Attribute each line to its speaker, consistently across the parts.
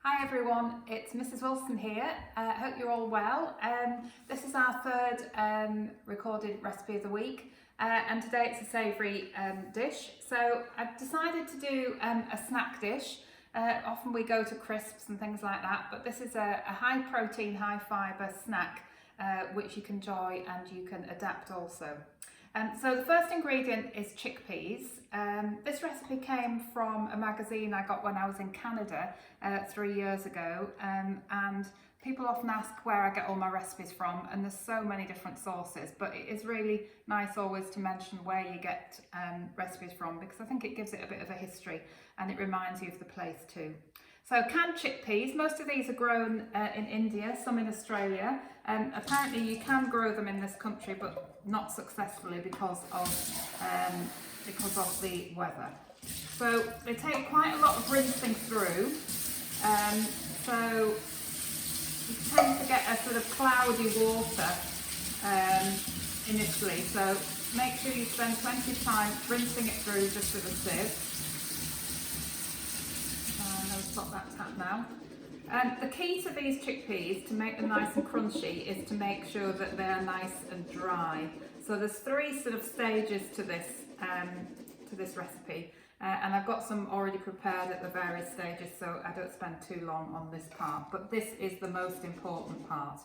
Speaker 1: Hi everyone, it's Mrs Wilson here. Hope you're all well. This is our third recorded recipe of the week and today it's a savoury dish. So I've decided to do a snack dish. Often we go to crisps and things like that, but this is a high protein, high fibre snack which you can enjoy and you can adapt also. So the first ingredient is chickpeas. This recipe came from a magazine I got when I was in Canada 3 years ago, and people often ask where I get all my recipes from, and there's so many different sources, but it is really nice always to mention where you get recipes from, because I think it gives it a bit of a history and it reminds you of the place too. So canned chickpeas, most of these are grown in India, some in Australia. Apparently you can grow them in this country, but not successfully because of the weather. So they take quite a lot of rinsing through. So you tend to get a sort of cloudy water initially. So make sure you spend plenty of time rinsing it through just with a sieve. Stop that tap now. The key to these chickpeas, to make them nice and crunchy, is to make sure that they're nice and dry. So there's three sort of stages to this recipe, and I've got some already prepared at the various stages, so I don't spend too long on this part, but this is the most important part.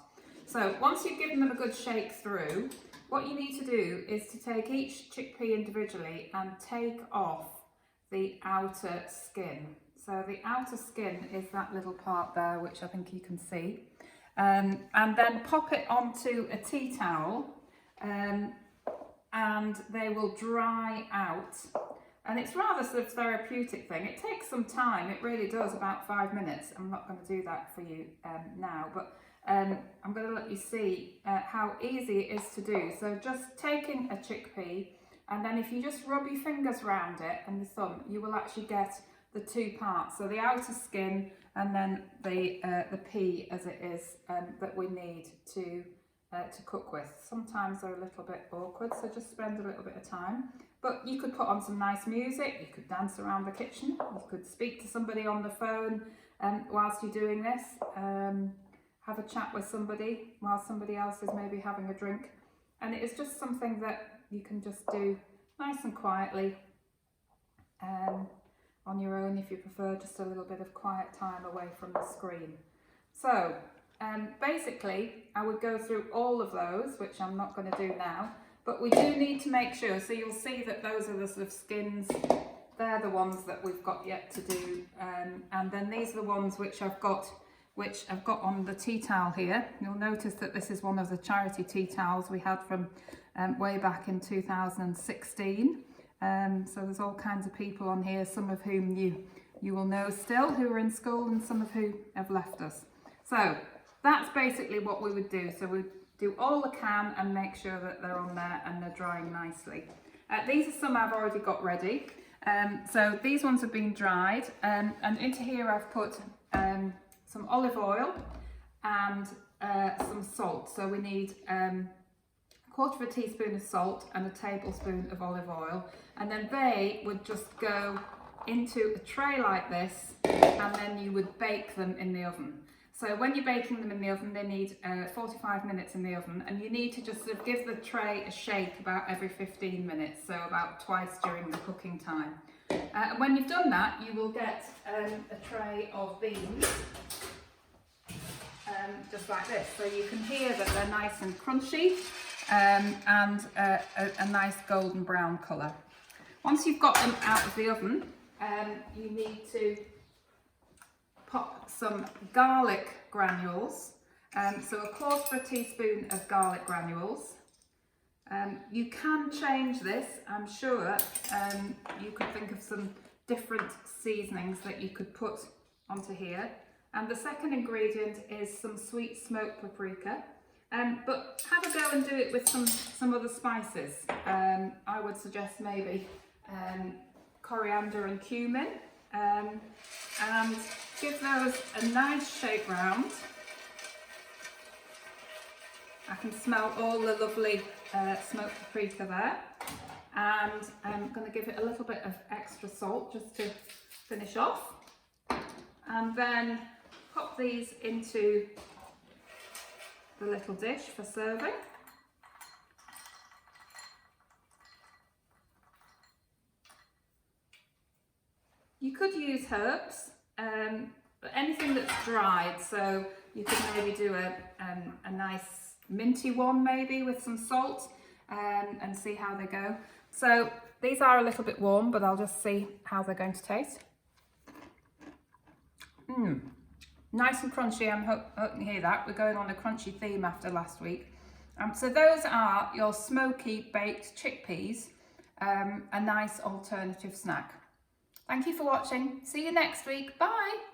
Speaker 1: So once you've given them a good shake through, what you need to do is to take each chickpea individually and take off the outer skin. So the outer skin is that little part there, which I think you can see. And then pop it onto a tea towel and they will dry out. And it's rather sort of therapeutic thing. It takes some time, it really does, about 5 minutes. I'm not going to do that for you now, but I'm going to let you see how easy it is to do. So just taking a chickpea, and then if you just rub your fingers around it and your thumb, you will actually get the two parts, so the outer skin and then the pea as it is that we need to cook with. Sometimes they're a little bit awkward, so just spend a little bit of time. But you could put on some nice music, you could dance around the kitchen, you could speak to somebody on the phone whilst you're doing this, have a chat with somebody while somebody else is maybe having a drink. And it is just something that you can just do nice and quietly. On your own, if you prefer just a little bit of quiet time away from the screen. So basically I would go through all of those, which I'm not going to do now, but we do need to make sure, so you'll see that those are the sort of skins, they're the ones that we've got yet to do, and then these are the ones which I've got on the tea towel here. You'll notice that this is one of the charity tea towels we had from way back in 2016. So there's all kinds of people on here, some of whom you will know still, who are in school, and some of who have left us. So that's basically what we would do. So we do all the can and make sure that they're on there and they're drying nicely. These are some I've already got ready. So these ones have been dried, and into here I've put some olive oil and some salt. So we need 1/4 teaspoon of salt and a tablespoon of olive oil, and then they would just go into a tray like this, and then you would bake them in the oven. So when you're baking them in the oven, they need 45 minutes in the oven, and you need to just sort of give the tray a shake about every 15 minutes, so about twice during the cooking time. And when you've done that, you will get a tray of beans, just like this. So you can hear that they're nice and crunchy. And a nice golden brown colour. Once you've got them out of the oven, you need to pop some garlic granules, so 1/4 teaspoon of garlic granules. You can change this, I'm sure. You could think of some different seasonings that you could put onto here. And the second ingredient is some sweet smoked paprika. But have a go and do it with some other spices. I would suggest maybe coriander and cumin, and give those a nice shake round. I can smell all the lovely smoked paprika there, and I'm going to give it a little bit of extra salt just to finish off. And then pop these into the little dish for serving. You could use herbs, but anything that's dried, so you could maybe do a nice minty one maybe with some salt and see how they go. So these are a little bit warm, but I'll just see how they're going to taste. Nice and crunchy. I'm hoping you hear that. We're going on a crunchy theme after last week. So those are your smoky baked chickpeas, a nice alternative snack. Thank you for watching. See you next week. Bye.